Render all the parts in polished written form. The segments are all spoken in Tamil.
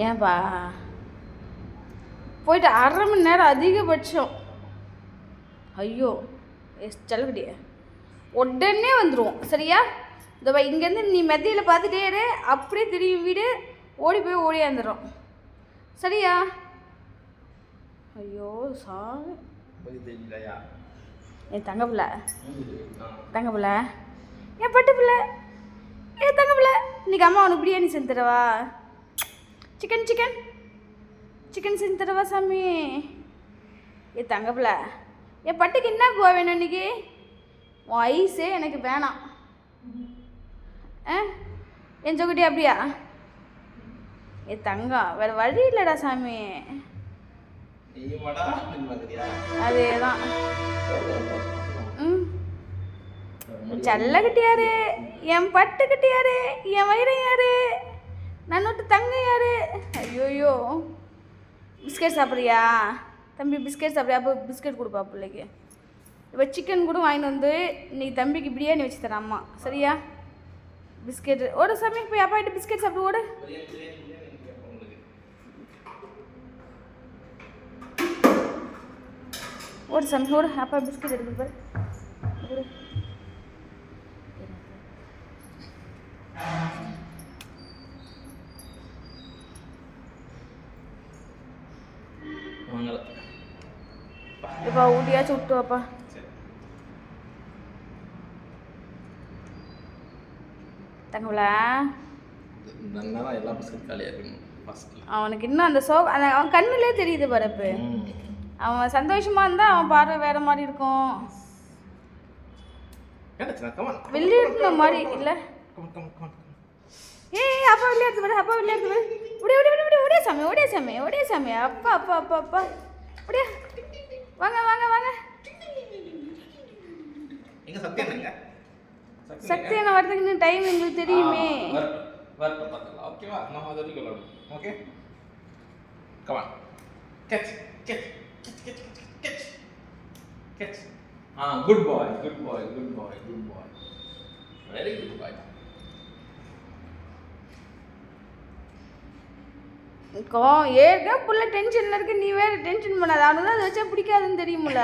ஏன்பா போயிட்டு 1/2 மணி நேரம் அதிகபட்சம். ஐயோ செல்லக்குட்டிய உடனே வந்துடுவோம் சரியா? இந்த இங்கேருந்து நீ மெத்தையில் பார்த்துட்டே இரு, அப்படியே திரும்பி வீடு ஓடி போய் ஓடியாந்துடும் சரியா? ஐயோ சாமி என் தங்க பிள்ளை என் பட்டு பிள்ளை என் தங்க பிள்ளை. இன்னைக்கு அம்மா உனக்கு பிரியாணி செஞ்சு தரவா? சிக்கன் சிக்கன் சிக்கன் செஞ்சு தரவா சாமி? என் தங்க பிள்ளை என் பட்டுக்கு என்ன போக வேணும் இன்னைக்கு? உன் ஐஸே எனக்கு வேணாம். என் சொக்குட்டி அப்படியா? என் தங்கம் வேற வழி இல்லைடா சாமி. அதேதான். செல்ல கட்டியாரு, என் பட்டு கட்டியாரு, என் வயிறம் யாரு, நான் விட்டு தங்க யாரு? ஐயோயோ பிஸ்கெட் சாப்பிட்றியா தம்பி? பிஸ்கெட் சாப்பிட்றியா? அப்போ பிஸ்கெட் கொடுப்பா பிள்ளைக்கு. இப்போ சிக்கன் கூட வாங்கிட்டு வந்து இன்னைக்கு தம்பிக்கு பிரியாணி வச்சு தரேன் அம்மா சரியா? பிஸ்கெட் ஓட சாமி போய் அப்பாகிட்ட பிஸ்கெட் சாப்பிட்டு ஓடு. ஓடு சாமி ஓடு, அப்பா பிஸ்கெட் எடுத்து பாரு. இப்போ ஊட்டியாச்சும் விட்டு வாப்பா. தங்கவில அவனுக்கு இன்னும் அந்த அவன் கண்ணுலே தெரியுது பரப்பு. அவன் சந்தோஷமா இருந்தா அவன் பார்வை வேற மாதிரி இருக்கும், வெளியிடுற மாதிரி இல்லை. ஏய் அப்பா விளையாடுது பாரு, அப்பா விளையாடுது பாரு. ஒடியா ஒடியா ஒடியா ஒடியா சாமி, ஒடியா சாமி, ஒடியா சாமி. அப்பா அப்பா அப்பா அப்பா ஒடியா. வாங்க வாங்க வாங்க. சக்தி என்ன வரதுக்கு இன்னும் டைம் எங்களுக்கு தெரியுமே. ஓகேவா? நம்ம அதை சொல்லலாம். Okay come on catch catch catch catch catch. Good boy good boy good boy good boy very good boy. ஏற்கனவே புள்ள டென்ஷனில் இருக்கு, நீ வேறு டென்ஷன் பண்ணாத. அவனுக்கு தான் அதை வச்சா பிடிக்காதுன்னு தெரியுமில்ல,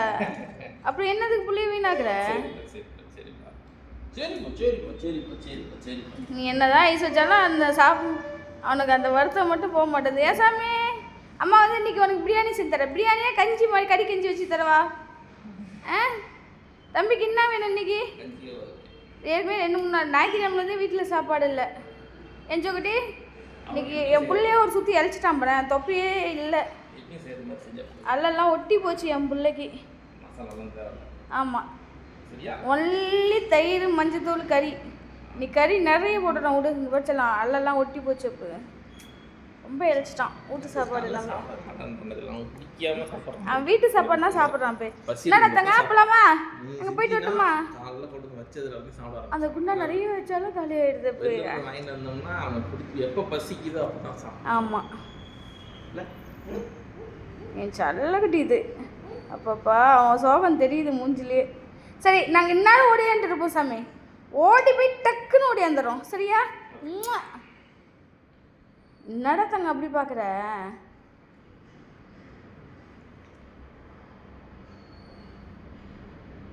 அப்புறம் என்னதுக்கு புள்ளைய வீணாக்குற? நீ என்னதான் ஐஸ் வச்சாலும் அந்த அவனுக்கு அந்த வருத்தம் மட்டும் போக மாட்டேது. ஏன் சாமி அம்மா வந்து இன்னைக்கு உனக்கு பிரியாணி செஞ்சு தரேன். பிரியாணியா கஞ்சி மாதிரி கறி கஞ்சி வச்சு தரவா? தம்பிக்கு என்ன வேணும் இன்னைக்கு? ஏற்கனவே 2-3 நாள் ஞாயிற்றுக்கிழமைலேருந்து வீட்டில் சாப்பாடு இல்லை. என் சொக்குட்டி இன்னைக்கு என் பிள்ளையே ஒரு சுற்றி இழைச்சிட்டான் போகிறேன். தொப்பியே இல்லை, அல்லெல்லாம் ஒட்டி போச்சு என் பிள்ளைக்கு. ஆமாம் ஒன்லி தயிர் மஞ்சத்தூள் கறி. நீ கறி நிறைய போட்டுட்டான் விடு, இங்கே வச்சலாம். அல்லெல்லாம் ஒட்டி போச்சு. இப்போ ரொம்ப இழைச்சிட்டான். வீட்டு சாப்பாடு எல்லாமே அவன் வீட்டு சாப்பாடுனா சாப்பிட்றான். போய் என்னடா தங்க போலாமா? அங்கே போயிட்டு வரட்டுமா? அந்த குண்டா நிறைய வச்சாலும் காலியாயிடுது. போய் ஆமாம் என் சல்ல கட்டிது. அப்பப்பா அவன் சோகம் தெரியுது மூஞ்சிலே. சரி நாங்கள் இன்னாலும் ஓடியான்ட்டு இருப்போம் சாமி. ஓடி போய் டக்குன்னு ஓடியாந்துடும் சரியா? என்னடா தங்க அப்படி பார்க்குற?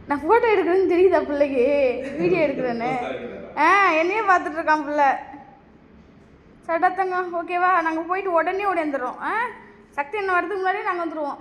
நான் ஃபோட்டோ எடுக்கிறேன்னு தெரியுதா பிள்ளைக்கு? வீடியோ எடுக்கிறேன்னு என்னையே பார்த்துட்டு இருக்கான் பிள்ளை. சட்டா தங்க ஓகேவா? நாங்கள் போயிட்டு உடனே ஓடியாந்துடுறோம். சக்தி என்ன வரதுக்கு முன்னாடியே நாங்கள் வந்துடுவோம்.